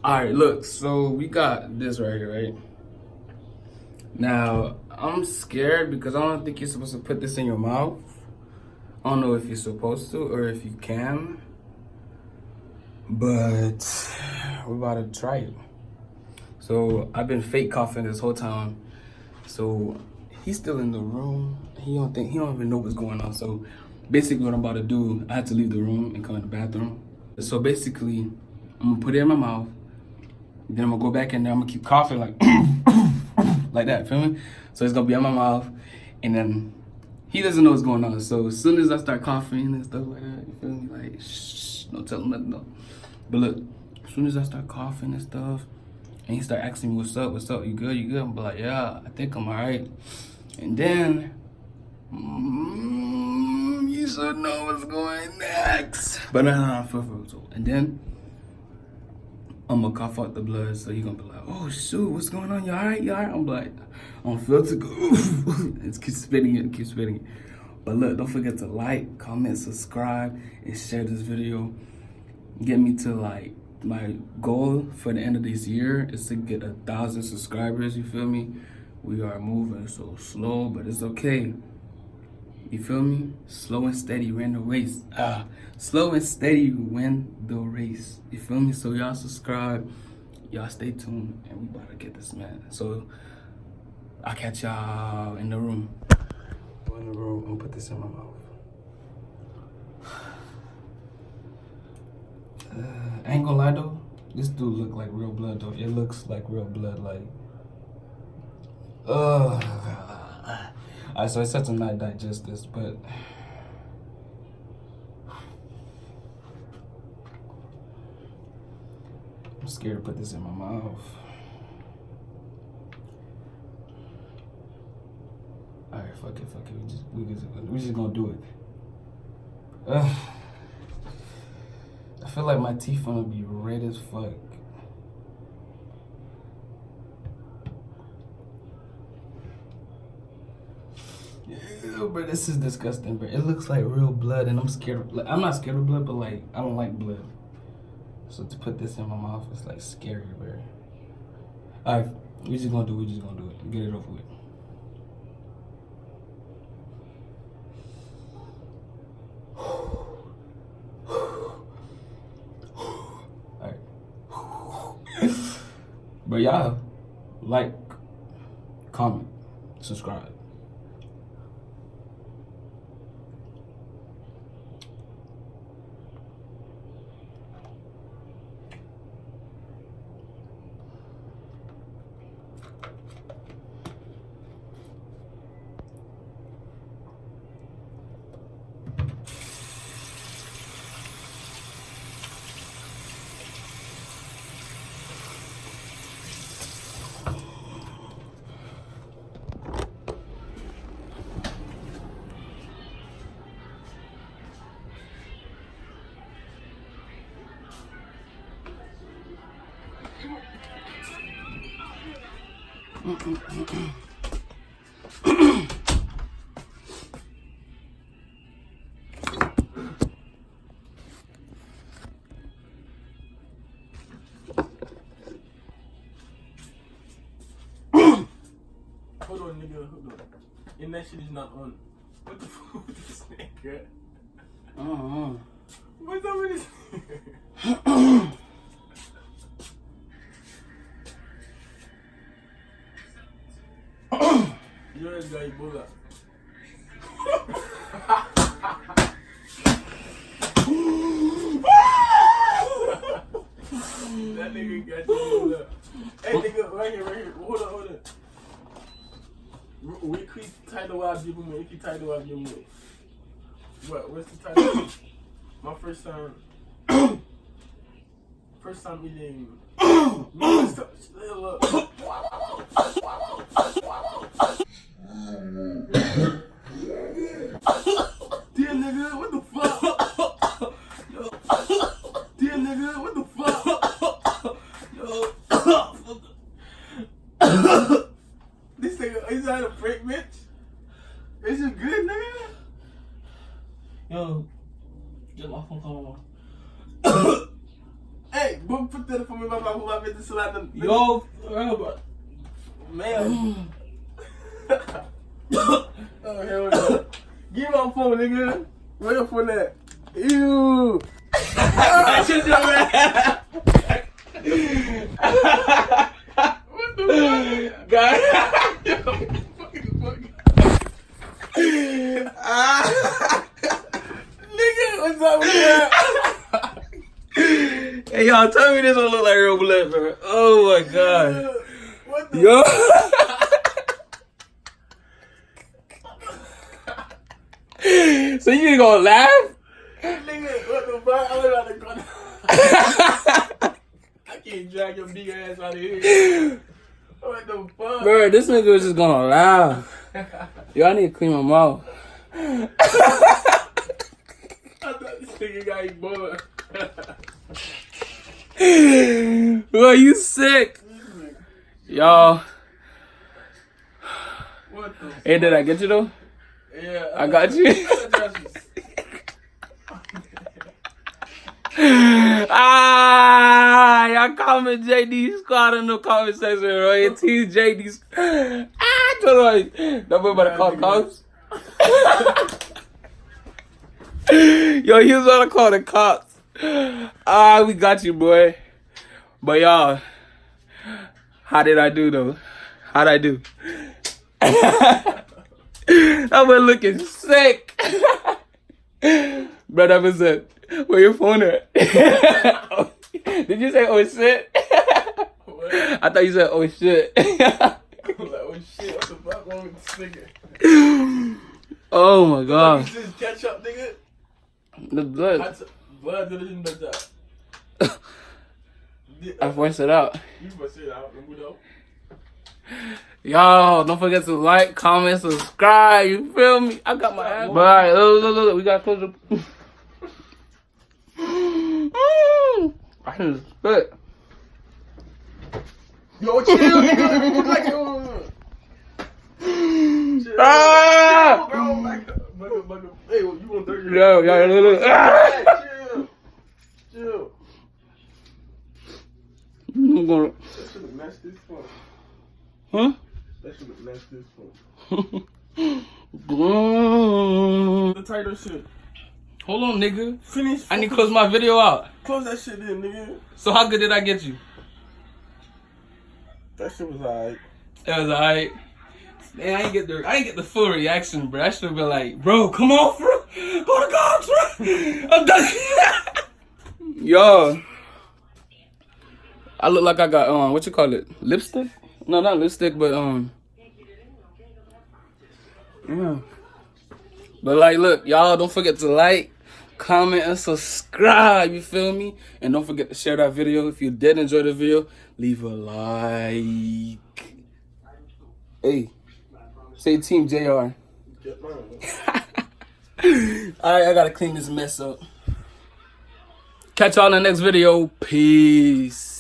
Alright, look, so we got this right here, right? Now, I'm scared because I don't think you're supposed to put this in your mouth. I don't know if you're supposed to or if you can. But we're about to try it. So I've been fake coughing this whole time. So he's still in the room. He don't even know what's going on. So basically what I'm about to do, I had to leave the room and come in the bathroom. So basically, I'm gonna put it in my mouth. Then I'm gonna go back in there. I'm gonna keep coughing like like that, feel me? So it's gonna be in my mouth, and then he doesn't know what's going on. So as soon as I start coughing and stuff like that, you feel me? Like, shh, don't tell him nothing, no. But look, as soon as I start coughing and stuff, and he start asking me, what's up, you good, I'm like, yeah, I think I'm all right. And then, you should know what's going next. But and then, I'm gonna cough out the blood, so he gonna be like, oh shoot, what's going on, you all right? I'm like, I don't feel too good. It's keep spitting it. But look, don't forget to like, comment, subscribe, and share this video. Get me to like, my goal for the end of this year is to get 1,000 subscribers, you feel me? We are moving so slow, but it's okay. You feel me? Slow and steady win the race. Slow and steady win the race. You feel me? So y'all subscribe, y'all stay tuned, and we about to get this, man. So I'll catch y'all in the room. Go in the room and put this in my mouth. I ain't gonna lie though, this dude look like real blood though. It looks like real blood, like. Alright, so it's such to not digest this, but I'm scared to put this in my mouth. Alright, fuck it. We just gonna do it. I feel like my teeth gonna be red as fuck. Ew, bro, this is disgusting, bro. It looks like real blood, and I'm scared. Like, I'm not scared of blood, but like, I don't like blood. So to put this in my mouth, it's like scary, bro. Alright, we just gonna do it. Get it over with. But y'all, like, comment, subscribe. Hold on, nigga, hold on. And that shit is not on. What the fuck with this nigga? What's up with this? Yo, this guy Ebola. That nigga got Ebola. Hey, nigga, right here. Hold on. We keep title of your move. What's the title? My first time eating. Dear nigga, what the fuck? Dear nigga, what the fuck? This nigga, is that a break, bitch? Is it good, nigga? Yo, just my phone call. Hey, boom, put that for me, my mom, who I made this lot. Yo, man. Oh, hell no. Give me my phone, nigga. Where your phone at? Ew. What the fuck? God. Nigga, what's up with that? Hey, y'all, tell me this don't look like real blood, bro. Oh my god. What the Yo. So you gonna laugh? Nigga, what the fuck? I'm about to go. I can't drag your big ass out of here. What the fuck? Bro, this nigga was just gonna laugh. Yo, I need to clean my mouth. I thought this nigga got Ebola. Bro, you sick. Y'all. What the fuck? Hey, did I get you though? Yeah. I got you. Y'all comment JD Squad in the comment section, bro. Your team JD Squad. Don't worry about to call the cops. Yo, he was about to call the cops. We got you, boy. But y'all, how did I do though? How'd I do? I was looking sick. Bro, that was it. Where your phone at? Did you say oh shit? What? I thought you said oh shit. I was like, oh shit, what the fuck wrong with this nigga? Oh my god. Is this ketchup, nigga? The blood. Blood didn't do that. I forced it out. You must say that, you know? Y'all, don't forget to like, comment, subscribe. You feel me? I got my ass. But alright, look, we got close up. I can spit. Yo, chill, nigga. Like, chill. Ah! Bro, like, hey, you want 30? Yo, look. Ah! Hey, chill. I'm gonna... That shit look nasty as fuck. Huh? That shit look nasty as fuck. Mm. The title shit. Hold on, nigga. Finish. I need to close my video out. Close that shit in, nigga. So how good did I get you? That shit was alright. It was alright. Man, I ain't get the full reaction, bro. I should have been like, bro, come on, bro. Go to God, bro. I'm done. Yo. I look like I got what you call it? Lipstick? No, not lipstick, but yeah. But like, look, y'all don't forget to like, comment, and subscribe. You feel me? And don't forget to share that video. If you did enjoy the video, leave a like. Hey, say Team JR. All right, I gotta clean this mess up. Catch y'all in the next video. Peace.